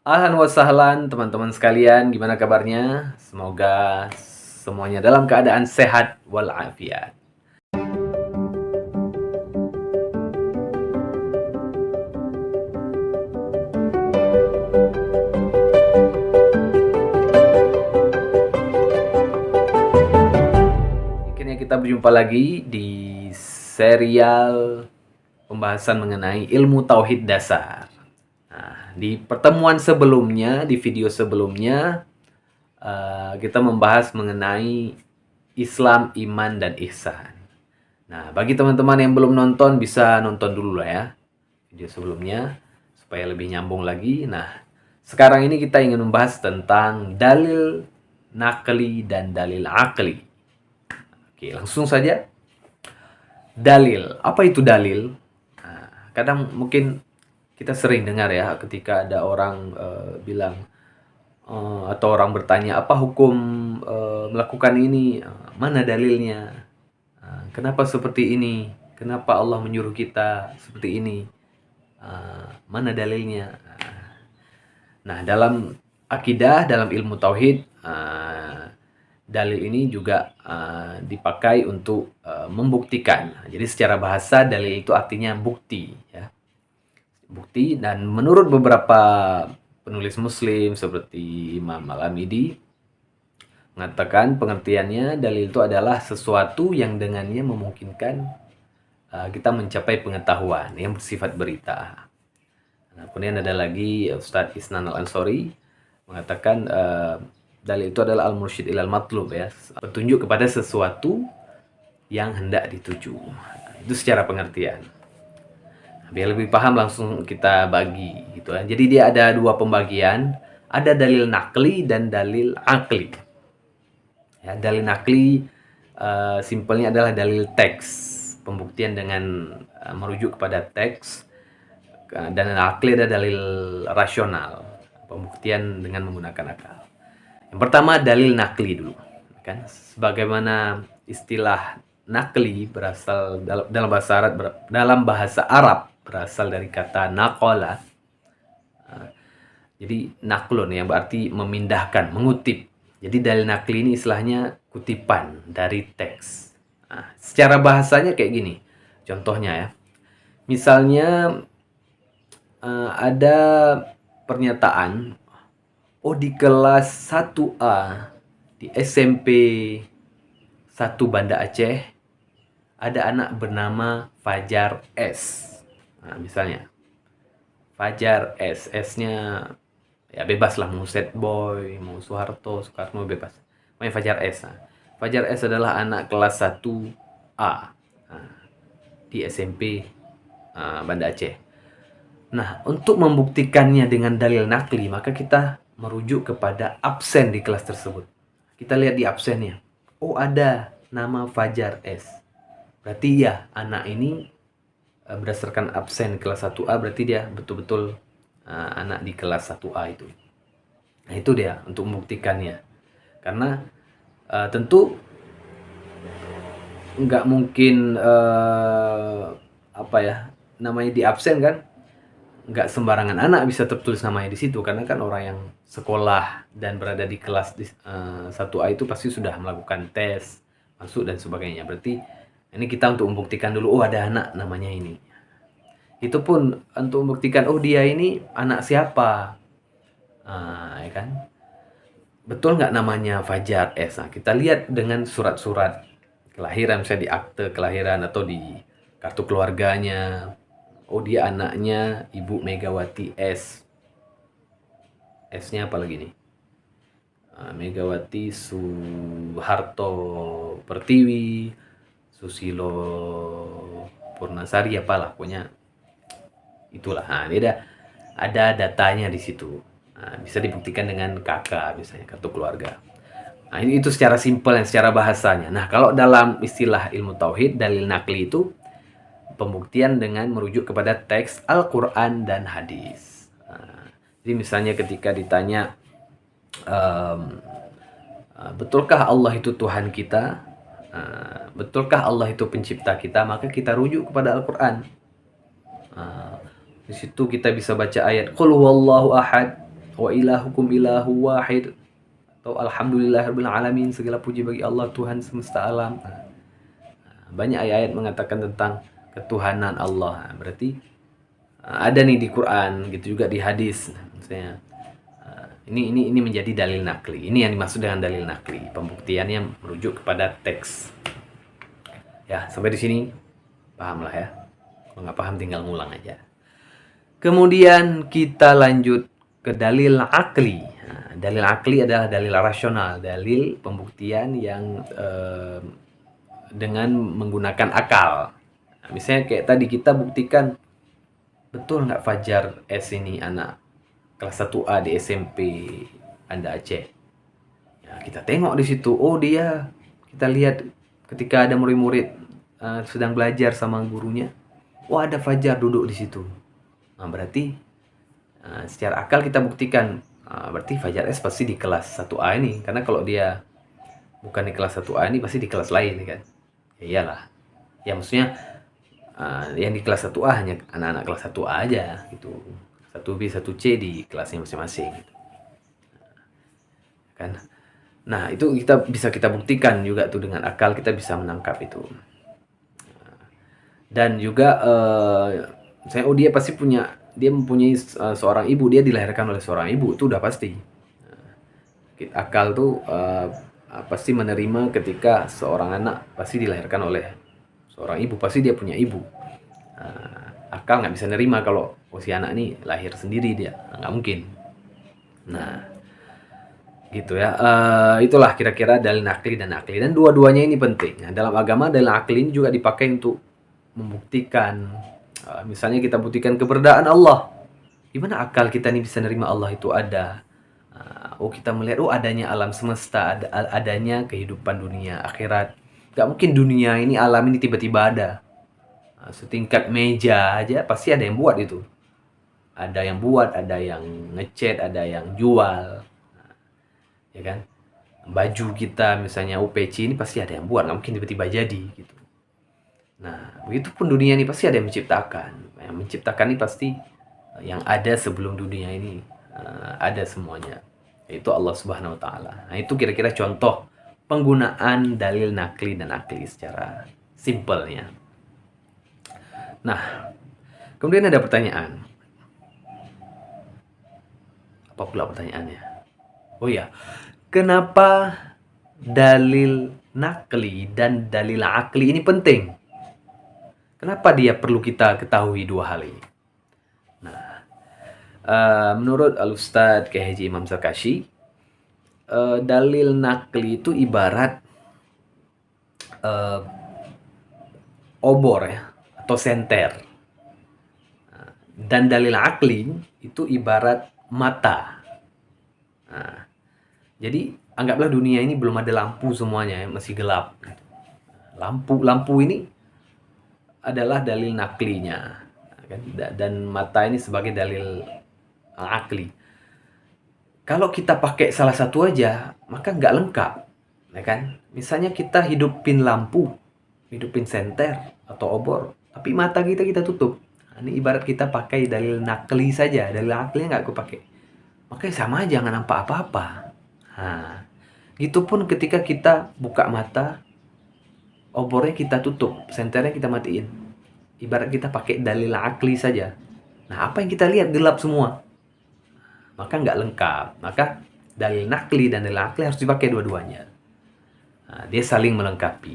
Ahlan wa sahlan teman-teman sekalian, gimana kabarnya? Semoga semuanya dalam keadaan sehat walafiat. Akhirnya kita berjumpa lagi di serial pembahasan mengenai ilmu tauhid dasar. Nah, di pertemuan sebelumnya, di video sebelumnya, kita membahas mengenai Islam, iman, dan ihsan. Nah, bagi teman-teman yang belum nonton, bisa nonton dulu lah ya video sebelumnya supaya lebih nyambung lagi. Nah, sekarang ini kita ingin membahas tentang dalil nakli dan dalil akli. Oke, langsung saja. Dalil. Apa itu dalil? Nah, kadang mungkin kita sering dengar ya ketika ada orang bilang atau orang bertanya apa hukum melakukan ini, mana dalilnya, kenapa seperti ini, kenapa Allah menyuruh kita seperti ini, mana dalilnya. Nah, dalam akidah, dalam ilmu tauhid, dalil ini juga dipakai untuk membuktikan. Jadi secara bahasa dalil itu artinya bukti, ya. Bukti, dan menurut beberapa penulis Muslim seperti Imam Al-Amidi mengatakan pengertiannya dalil itu adalah sesuatu yang dengannya memungkinkan kita mencapai pengetahuan yang bersifat berita. Nah, kemudian ada lagi Ustadz Isnan Al-Ansori mengatakan dalil itu adalah al-mursyid ilal matlub, ya, petunjuk kepada sesuatu yang hendak dituju. Itu secara pengertian. Biar lebih paham langsung kita bagi gitu ya. Jadi dia ada dua pembagian, ada dalil nakli dan dalil akli. Ya, dalil nakli simpelnya adalah dalil teks, pembuktian dengan merujuk kepada teks, dan akli ada dalil rasional, pembuktian dengan menggunakan akal. Yang pertama dalil nakli dulu, kan? Sebagaimana istilah nakli berasal dalam bahasa Arab berasal dari kata naqala. Jadi naklun yang berarti memindahkan, mengutip. Jadi dalil nakli ini istilahnya kutipan dari teks. Nah, secara bahasanya kayak gini. Contohnya ya. Misalnya ada pernyataan, oh di kelas 1A di SMP 1 Banda Aceh ada anak bernama Fajar S. Nah, misalnya Fajar S, S-nya ya bebas lah, mau Set Boy, mau Soeharto, Soekarno, bebas. Pokoknya Fajar S. Nah, Fajar S adalah anak kelas 1A di SMP Banda Aceh. Nah, untuk membuktikannya dengan dalil nakli, maka kita merujuk kepada absen di kelas tersebut. Kita lihat di absennya. Oh, ada nama Fajar S. Berarti ya, anak ini berdasarkan absen kelas 1A, berarti dia betul-betul anak di kelas 1A itu. Nah, itu dia untuk membuktikannya. Karena tentu nggak mungkin namanya di absen kan, nggak sembarangan anak bisa tertulis namanya di situ, karena kan orang yang sekolah dan berada di kelas 1A itu pasti sudah melakukan tes masuk dan sebagainya. Berarti ini kita untuk membuktikan dulu, oh ada anak namanya ini. Itu pun untuk membuktikan, oh dia ini anak siapa, ya kan? Betul nggak namanya Fajar S? Nah, kita lihat dengan surat-surat kelahiran, misalnya di akte kelahiran atau di kartu keluarganya. Oh dia anaknya Ibu Megawati S. S-nya apa lagi nih? Megawati Soeharto Pertiwi, Susilo Purnasari, apalah pokoknya itulah. Nah, ini ada datanya di situ. Nah, bisa dibuktikan dengan KK misalnya, kartu keluarga. Nah, itu secara simpel dan secara bahasanya. Nah, kalau dalam istilah ilmu tauhid, dalil nakli itu pembuktian dengan merujuk kepada teks Al-Quran dan hadis. Nah, jadi misalnya ketika ditanya, betulkah Allah itu Tuhan kita? Betulkah Allah itu pencipta kita? Maka kita rujuk kepada Al-Quran. Di situ kita bisa baca ayat Qul huwallahu ahad. wa ilahukum ilahu wahid, atau alhamdulillahirabbil alamin, segala puji bagi Allah Tuhan semesta alam. Banyak ayat-ayat mengatakan tentang ketuhanan Allah. Berarti ada nih di Quran, gitu juga di hadis. Misalnya ini menjadi dalil nakli. Ini yang dimaksud dengan dalil nakli, pembuktiannya merujuk kepada teks. Ya, sampai di sini paham lah ya. Kalau nggak paham tinggal ngulang aja. Kemudian kita lanjut ke dalil akli. Nah, dalil akli adalah dalil rasional, dalil pembuktian yang dengan menggunakan akal. Nah, misalnya kayak tadi kita buktikan, betul nggak Fajar S ini anak kelas 1A di SMP Banda Aceh. Ya, kita tengok di situ, oh dia, kita lihat ketika ada murid-murid sedang belajar sama gurunya, wah ada Fajar duduk di situ. Nah, berarti secara akal kita buktikan, berarti Fajar S pasti di kelas 1A ini, karena kalau dia bukan di kelas 1A ini pasti di kelas lain kan. Ya iyalah. Ya maksudnya yang di kelas 1A hanya anak-anak kelas 1A aja gitu. 1B, 1C di kelasnya masing-masing gitu. Kan. Nah, itu kita buktikan juga tuh dengan akal, kita bisa menangkap itu. Dan juga saya dia pasti mempunyai seorang ibu, dia dilahirkan oleh seorang ibu, itu udah pasti. Akal tuh pasti menerima ketika seorang anak pasti dilahirkan oleh seorang ibu, pasti dia punya ibu. Akal nggak bisa nerima kalau si anak ini lahir sendiri, dia nggak mungkin. Nah, gitu ya. Itulah kira-kira dalil nakli dan akli, dan dua-duanya ini penting. Nah, dalam agama dalil akli ini juga dipakai untuk membuktikan, misalnya kita buktikan keberadaan Allah. Gimana akal kita nih bisa nerima Allah itu ada? Kita melihat, adanya alam semesta, adanya kehidupan dunia akhirat. Gak mungkin dunia ini, alam ini tiba-tiba ada. Setingkat meja aja pasti ada yang buat itu. Ada yang buat, ada yang ngecat, ada yang jual. Ya kan? Baju kita misalnya UPC ini pasti ada yang buat, gak mungkin tiba-tiba jadi gitu. Nah, begitupun dunia ini pasti ada yang menciptakan. Yang menciptakan ini pasti yang ada sebelum dunia ini ada semuanya, yaitu Allah Subhanahu wa taala. Nah, itu kira-kira contoh penggunaan dalil nakli dan akli secara simpelnya. Nah, kemudian ada pertanyaan. Apa pula pertanyaannya? Oh ya, kenapa dalil nakli dan dalil akli ini penting? Kenapa dia perlu kita ketahui dua hal ini? Nah, menurut Al-Ustadz Kiai Haji Imam Zarkashi, dalil nakli itu ibarat obor ya, atau senter. Dan dalil akli itu ibarat mata. Nah, jadi anggaplah dunia ini belum ada lampu semuanya, masih gelap. Lampu ini adalah dalil naklinya, dan mata ini sebagai dalil akli. Kalau kita pakai salah satu aja, maka nggak lengkap, ya kan? Misalnya kita hidupin lampu, hidupin senter atau obor, tapi mata kita tutup. Nah, ini ibarat kita pakai dalil nakli saja, dalil akli nggak aku pakai. Makanya sama aja, nggak nampak apa-apa. Nah, gitupun ketika kita buka mata, obornya kita tutup, senternya kita matiin. Ibarat kita pakai dalil akli saja. Nah, apa yang kita lihat gelap semua. Maka nggak lengkap. Maka dalil nakli dan dalil akli harus dipakai dua-duanya. Nah, dia saling melengkapi.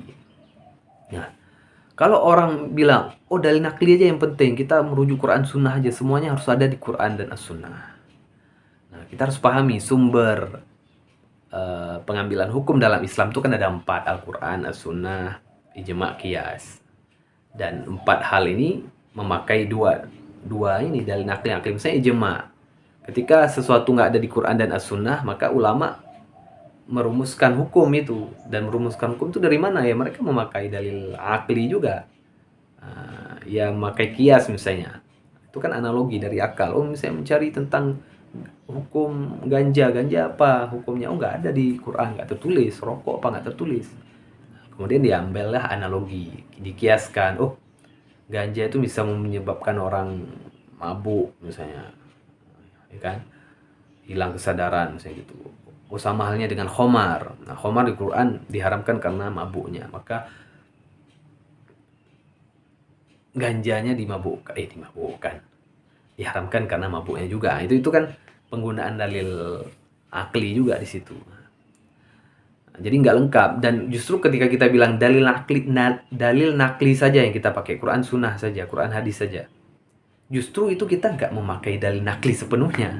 Nah, kalau orang bilang, dalil nakli aja yang penting, kita merujuk Quran Sunnah aja, semuanya harus ada di Quran dan As-Sunnah. Nah, kita harus pahami sumber pengambilan hukum dalam Islam itu kan ada 4, Al-Quran, As-Sunnah, Ijma', Qiyas. Dan 4 hal ini memakai dua ini dalil nakli akli. Misalnya ijma'. Ketika sesuatu nggak ada di Quran dan As-Sunnah, maka ulama merumuskan hukum itu. Dan merumuskan hukum itu dari mana? Ya mereka memakai dalil akli juga. Ya memakai kias misalnya. Itu kan analogi dari akal. Misalnya mencari tentang hukum ganja apa hukumnya? Nggak ada di Quran, nggak tertulis. Rokok apa nggak tertulis. Kemudian diambillah analogi, dikiaskan. Ganja itu bisa menyebabkan orang mabuk misalnya, ya kan? hilang kesadaran misalnya gitu. Oh, sama halnya dengan khomar. Nah, khomar di Quran diharamkan karena mabuknya. Maka ganjanya dimabukkan. Diharamkan karena mabuknya juga. Itu kan penggunaan dalil akli juga di situ. Nah, jadi nggak lengkap, dan justru ketika kita bilang dalil nakli saja yang kita pakai, Quran sunnah saja, Quran hadis saja. Justru itu kita nggak memakai dalil nakli sepenuhnya.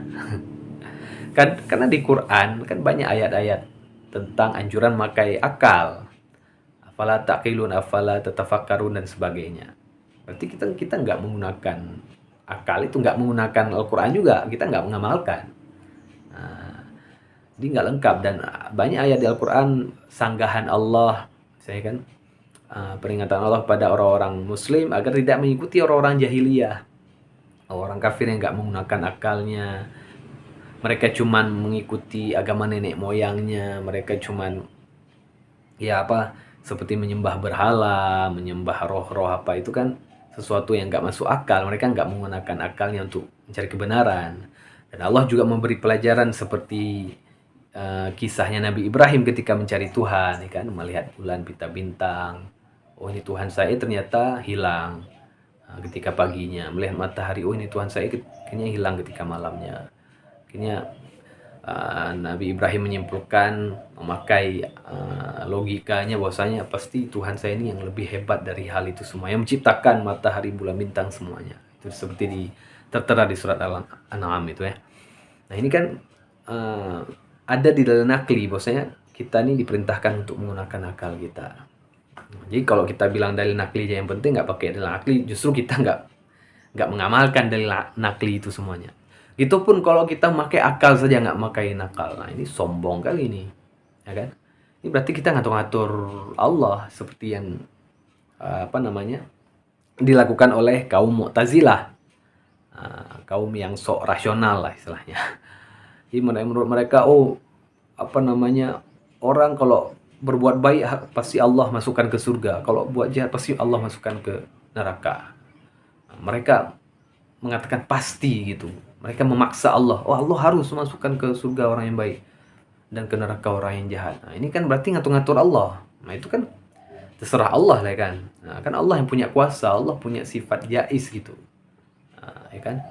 Kan karena di Quran kan banyak ayat-ayat tentang anjuran memakai akal. Afala taqilun, afala tatafakkarun dan sebagainya. Berarti kita nggak menggunakan akal, itu nggak menggunakan Al-Quran juga, kita nggak mengamalkan. Nah, jadi nggak lengkap, dan banyak ayat di Al-Quran sanggahan Allah, saya kan, peringatan Allah pada orang-orang Muslim agar tidak mengikuti orang-orang jahiliyah, orang kafir yang nggak menggunakan akalnya. Mereka cuman mengikuti agama nenek moyangnya, mereka cuman seperti menyembah berhala, menyembah roh-roh apa, itu kan sesuatu yang nggak masuk akal. Mereka nggak menggunakan akalnya untuk mencari kebenaran. Dan Allah juga memberi pelajaran seperti kisahnya Nabi Ibrahim ketika mencari Tuhan, ya kan, melihat bulan, bintang. Oh, ini Tuhan saya, ternyata hilang ketika paginya. Melihat matahari, oh ini Tuhan saya, kayaknya hilang ketika malamnya. Akhirnya Nabi Ibrahim menyimpulkan, memakai logikanya, bahwasanya pasti Tuhan saya ini yang lebih hebat dari hal itu semua, yang menciptakan matahari, bulan, bintang, semuanya. Itu seperti tertera di surat Al-An'am itu ya. Nah, ini kan ada di dalam nakli, bahwasanya kita ini diperintahkan untuk menggunakan akal kita. Jadi kalau kita bilang dalil nakli aja yang penting, nggak pakai dalil nakli, justru kita nggak mengamalkan dalil nakli itu semuanya. Itu pun kalau kita pakai akal saja, nggak pakai nakal. Nah, ini sombong kali ini, ya kan? Ini berarti kita ngatur-ngatur Allah seperti yang dilakukan oleh kaum Mu'tazilah, kaum yang sok rasional lah istilahnya. Jadi menurut mereka, orang kalau berbuat baik pasti Allah masukkan ke surga, kalau buat jahat pasti Allah masukkan ke neraka. Mereka mengatakan pasti gitu. Mereka memaksa Allah. Oh, Allah harus masukkan ke surga orang yang baik dan ke neraka orang yang jahat. Nah, ini kan berarti ngatur-ngatur Allah. Nah, itu kan terserah Allah lah kan. Nah, kan Allah yang punya kuasa, Allah punya sifat jaiz gitu. Nah, ya kan?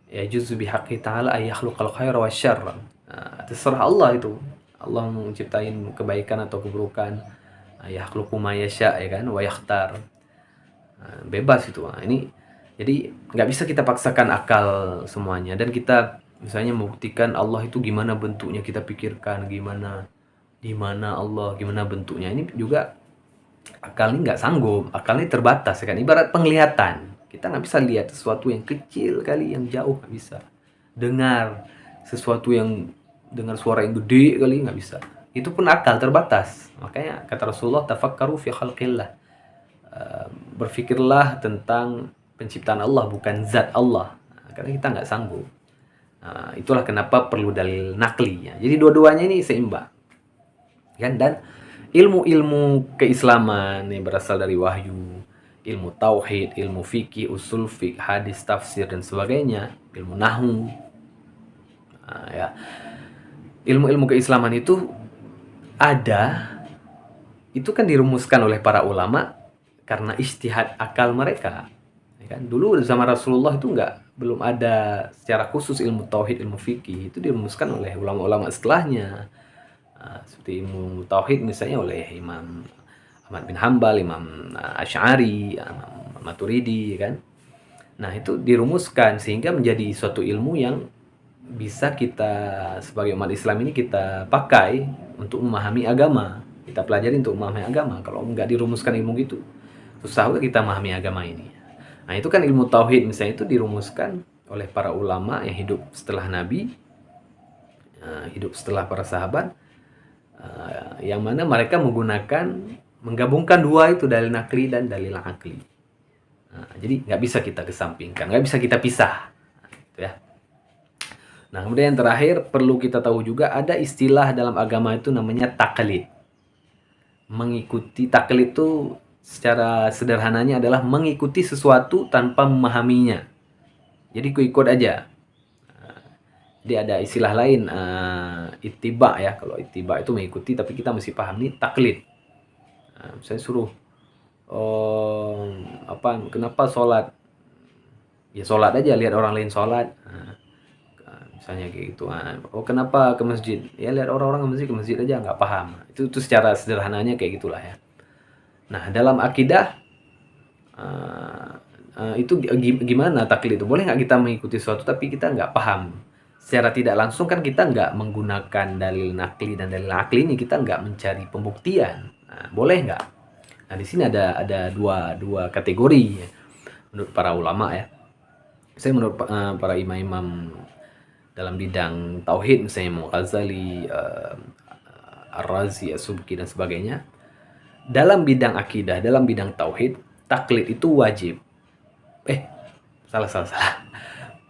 Ya juzu bihaqqi ta'ala ay yakhluqal khaira wasyarra. Nah, terserah Allah itu. Allah menciptain kebaikan atau keburukan. Yakhluqu ma yasha, ya kan, wa yakhtar. Nah, bebas itu. Nah, ini jadi nggak bisa kita paksakan akal semuanya, dan kita misalnya membuktikan Allah itu gimana bentuknya, kita pikirkan gimana Allah, gimana bentuknya. Ini juga akal ini nggak sanggup, akal ini terbatas, ya kan. Ibarat penglihatan, kita nggak bisa lihat sesuatu yang kecil kali, yang jauh nggak bisa. Dengar sesuatu yang dengar suara yang gede kali, nggak bisa. Itu pun akal terbatas. Makanya kata Rasulullah, tafakkaru fi khalqillah. Berfikirlah tentang penciptaan Allah, bukan zat Allah. Karena kita nggak sanggup. Itulah kenapa perlu dalil nakli ya. Jadi dua-duanya ini seimbang, kan? Dan ilmu-ilmu keislaman yang berasal dari wahyu, ilmu tauhid, ilmu fikih, usul fiqh, hadis, tafsir dan sebagainya, ilmu nahwu, ya, ilmu-ilmu keislaman itu kan dirumuskan oleh para ulama karena ijtihad akal mereka, ya kan. Dulu zaman Rasulullah itu belum ada secara khusus ilmu tauhid, ilmu fikih, itu dirumuskan oleh ulama-ulama setelahnya. Seperti ilmu tauhid misalnya oleh Imam Ahmad bin Hambal, Imam Asy'ari, Imam Maturidi, kan. Nah, itu dirumuskan sehingga menjadi suatu ilmu yang bisa kita sebagai umat Islam ini kita pakai untuk memahami agama. Kita pelajari untuk memahami agama. Kalau nggak dirumuskan ilmu gitu, susah juga kita memahami agama ini. Nah, itu kan ilmu tauhid misalnya, itu dirumuskan oleh para ulama yang hidup setelah Nabi, hidup setelah para sahabat, yang mana mereka menggabungkan dua itu, dalil nakli dan dalil akli. Jadi nggak bisa kita kesampingkan, nggak bisa kita pisah, gitu ya. Nah, kemudian yang terakhir perlu kita tahu juga, ada istilah dalam agama itu namanya taklid. Mengikuti, taklid itu secara sederhananya adalah mengikuti sesuatu tanpa memahaminya. Jadi ikut aja. Jadi ada istilah lain, ittiba ya. Kalau ittiba itu mengikuti, tapi kita mesti paham nih taklid. Saya suruh, kenapa sholat? Ya sholat aja, lihat orang lain sholat. Misalnya kayak gitu. Kenapa ke masjid? Ya lihat orang-orang ke masjid aja, nggak paham. Itu secara sederhananya kayak gitulah ya. Nah, dalam akidah, itu gimana taklid itu? Boleh nggak kita mengikuti sesuatu tapi kita nggak paham? Secara tidak langsung kan kita nggak menggunakan dalil nakli dan dalil akli ini, kita nggak mencari pembuktian. Nah, boleh nggak? Nah, di sini ada dua kategori ya, menurut para ulama ya. Saya menurut para imam-imam dalam bidang tauhid, misalnya Mu'ghazali, Ar-Razi, As-Subki dan sebagainya. Dalam bidang akidah, dalam bidang tauhid, taklid itu wajib. Salah.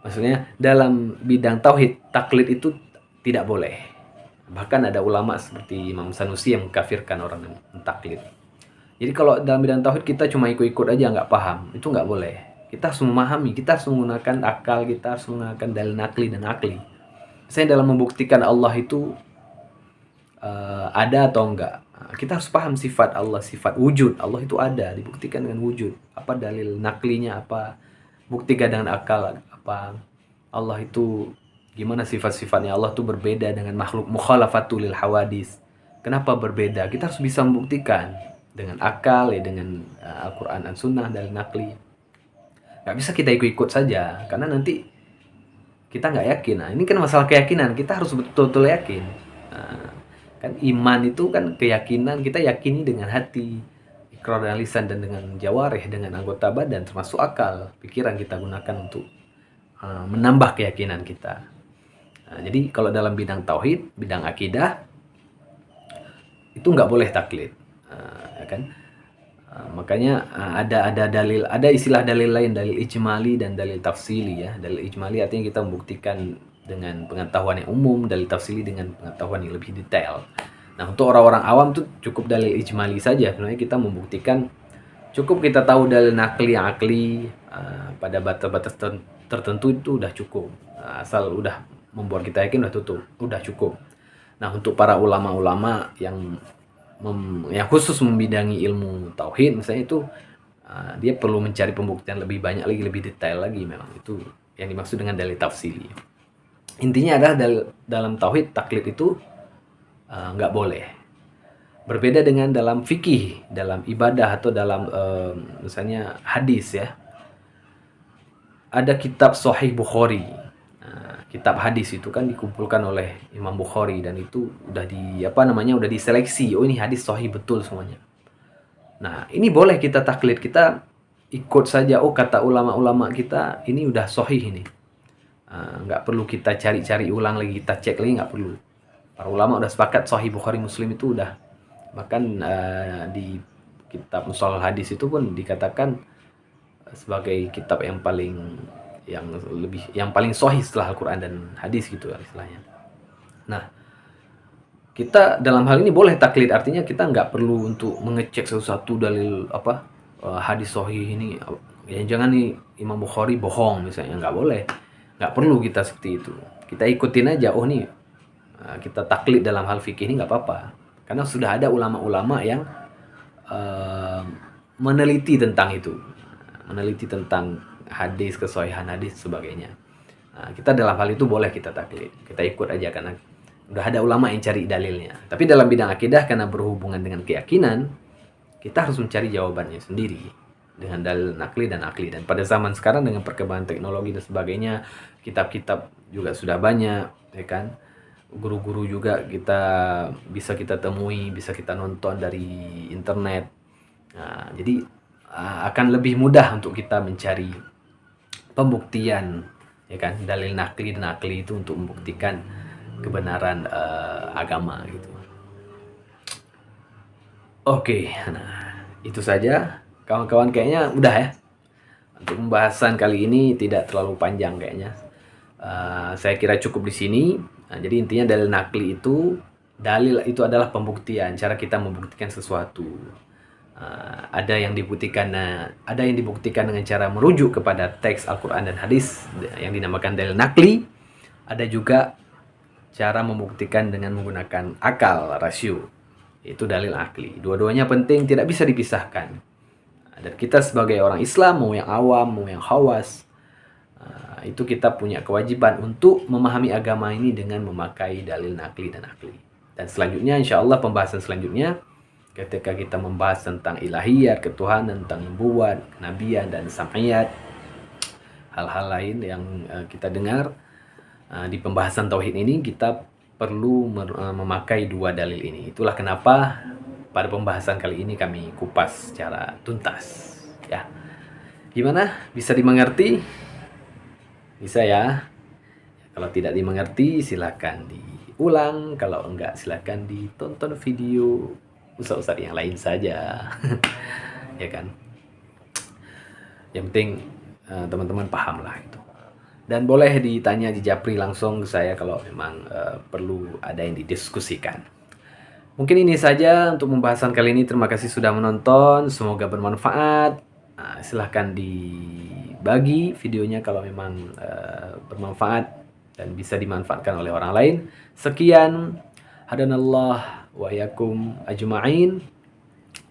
Maksudnya dalam bidang tauhid, taklid itu tidak boleh. Bahkan ada ulama seperti Imam Sanusi yang mengkafirkan orang yang mentaklid. Jadi kalau dalam bidang tauhid kita cuma ikut-ikut aja, nggak paham, itu nggak boleh. Kita harus memahami, kita harus menggunakan akal, kita harus menggunakan dalil nakli dan akli. Saya dalam membuktikan Allah itu ada atau enggak. Kita harus paham sifat Allah, sifat wujud. Allah itu ada, dibuktikan dengan wujud. Apa dalil naklinya, apa buktikan dengan akal, apa Allah itu gimana sifat-sifatnya. Allah itu berbeda dengan makhluk, mukhalafatul lil hawadis. Kenapa berbeda? Kita harus bisa membuktikan dengan akal ya, dengan Al-Quran dan Sunnah, dalil nakli. Gak bisa kita ikut-ikut saja, karena nanti kita nggak yakin. Nah, ini kan masalah keyakinan, kita harus betul-betul yakin. Kan iman itu kan keyakinan, kita yakini dengan hati, ikrar dan lisan, dan dengan jawarih, dengan anggota badan, termasuk akal, pikiran kita gunakan untuk menambah keyakinan kita. Jadi kalau dalam bidang tauhid, bidang akidah, itu nggak boleh taklid, ya kan? Makanya ada dalil, ada istilah dalil lain, dalil ijmali dan dalil tafsili ya. Dalil ijmali artinya kita membuktikan dengan pengetahuan yang umum, dalil tafsili dengan pengetahuan yang lebih detail. Nah, untuk orang-orang awam tuh cukup dalil ijmali saja. Sebenarnya kita membuktikan, cukup kita tahu dalil nakli yang akli pada batas-batas tertentu itu udah cukup. Asal udah membuat kita yakin udah cukup. Nah, untuk para ulama-ulama yang khusus membidangi ilmu tauhid misalnya, itu dia perlu mencari pembuktian lebih banyak lagi, lebih detail lagi. Memang itu yang dimaksud dengan dalil tafsili. Intinya adalah dalam tauhid, taklid itu nggak boleh. Berbeda dengan dalam fikih, dalam ibadah, atau dalam misalnya hadis ya. Ada kitab Sahih Bukhari. Kitab hadis itu kan dikumpulkan oleh Imam Bukhari, dan itu udah udah diseleksi. Oh, ini hadis sahih betul semuanya. Nah, ini boleh kita taklid, kita ikut saja. Oh, kata ulama-ulama kita ini udah sahih ini. Nggak perlu kita cari-cari ulang lagi, kita cek lagi, nggak perlu. Para ulama udah sepakat Sahih Bukhari Muslim itu udah. Bahkan di kitab Mustalah Hadis itu pun dikatakan sebagai kitab yang paling sahih setelah Al-Quran dan hadis gitu istilahnya. Nah, kita dalam hal ini boleh taklid, artinya kita nggak perlu untuk mengecek sesuatu dalil hadis sahih ini. Jangan nih Imam Bukhari bohong misalnya, nggak boleh. Nggak perlu kita seperti itu. Kita ikutin aja. Oh, nih kita taklid dalam hal fikih ini nggak apa-apa, karena sudah ada ulama-ulama yang meneliti tentang itu, meneliti tentang hadis, kesahihan hadis sebagainya. Nah, kita dalam hal itu boleh kita taklid, kita ikut aja karena udah ada ulama yang cari dalilnya. Tapi dalam bidang akidah, karena berhubungan dengan keyakinan, kita harus mencari jawabannya sendiri dengan dalil nakli dan akli. Dan pada zaman sekarang dengan perkembangan teknologi dan sebagainya, kitab-kitab juga sudah banyak, ya kan? Guru-guru juga bisa kita temui, bisa kita nonton dari internet. Nah, jadi akan lebih mudah untuk kita mencari pembuktian, ya kan, dalil nakli dan akli itu untuk membuktikan kebenaran agama gitu. Oke, nah itu saja kawan-kawan, kayaknya udah ya untuk pembahasan kali ini, tidak terlalu panjang kayaknya. Saya kira cukup di sini. Nah, jadi intinya dalil nakli itu, dalil itu adalah pembuktian, cara kita membuktikan sesuatu. Ada yang dibuktikan dengan cara merujuk kepada teks Al-Quran dan hadis yang dinamakan dalil nakli. Ada juga cara membuktikan dengan menggunakan akal, rasio. Itu dalil akli. Dua-duanya penting, tidak bisa dipisahkan. Dan kita sebagai orang Islam, mau yang awam, mau yang khawas, itu kita punya kewajiban untuk memahami agama ini dengan memakai dalil nakli dan akli. Dan selanjutnya, insya Allah pembahasan selanjutnya, ketika kita membahas tentang ilahiyat, ketuhanan, tentang nubuat, kenabian, dan sam'iyat, hal-hal lain yang kita dengar di pembahasan tauhid ini, kita perlu memakai dua dalil ini. Itulah kenapa pada pembahasan kali ini kami kupas secara tuntas. Ya, gimana? Bisa dimengerti? Bisa ya? Kalau tidak dimengerti, silakan diulang. Kalau enggak, silakan ditonton video ustaz-ustaz yang lain saja. Ya kan? Yang penting teman-teman paham lah itu. Dan boleh ditanya di Japri langsung ke saya kalau memang perlu ada yang didiskusikan. Mungkin ini saja untuk pembahasan kali ini. Terima kasih sudah menonton. Semoga bermanfaat. Silahkan dibagi videonya kalau memang bermanfaat dan bisa dimanfaatkan oleh orang lain. Sekian. Hadanallah wa yakum ajma'in.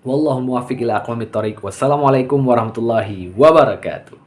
Wallahu muwaffiq ila aqwamit thoriq. Wassalamualaikum warahmatullahi wabarakatuh.